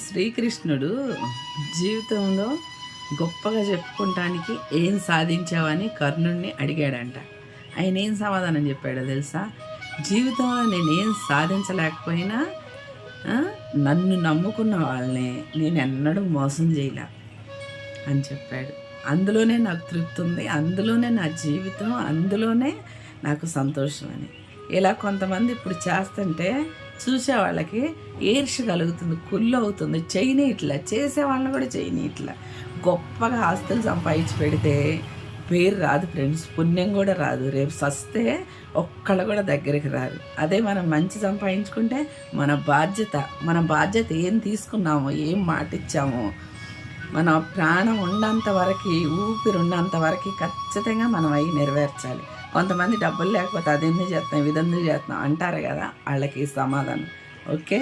శ్రీకృష్ణుడు జీవితంలో గొప్పగా చెప్పుకుంటానికి ఏం సాధించావని కర్ణుడిని అడిగాడంట. ఆయన ఏం సమాధానం చెప్పాడో తెలుసా? జీవితంలో నేనేం సాధించలేకపోయినా నన్ను నమ్ముకున్న వాళ్ళని నేను ఎన్నడూ మోసం చేయలే అని చెప్పాడు. అందులోనే నాకు తృప్తి ఉంది, అందులోనే నా జీవితం, అందులోనే నాకు సంతోషం అని. ఇలా కొంతమంది ఇప్పుడు చేస్తుంటే చూసే వాళ్ళకి ఈర్ష్య కలుగుతుంది, కుళ్ళు అవుతుంది, చేయనీయట్లా, చేసే వాళ్ళని కూడా చేయనీయట్లా. గొప్పగా ఆస్తులు సంపాదించి పెడితే పేరు రాదు ఫ్రెండ్స్, పుణ్యం కూడా రాదు. రేపు సస్తే ఒక్కళ్ళు కూడా దగ్గరికి రారు. అదే మనం మంచి సంపాదించుకుంటే మన బాధ్యత ఏం తీసుకున్నామో, ఏం మాట ఇచ్చామో, మన ప్రాణం ఉన్నంత వరకు, ఊపిరి ఉన్నంత వరకు ఖచ్చితంగా మనం అవి నెరవేర్చాలి. కొంతమంది డబ్బులు లేకపోతే అదెందుకు చేస్తాం, ఇదెందుకు చేస్తాం అంటారు కదా, వాళ్ళకి సమాధానం. ఓకే.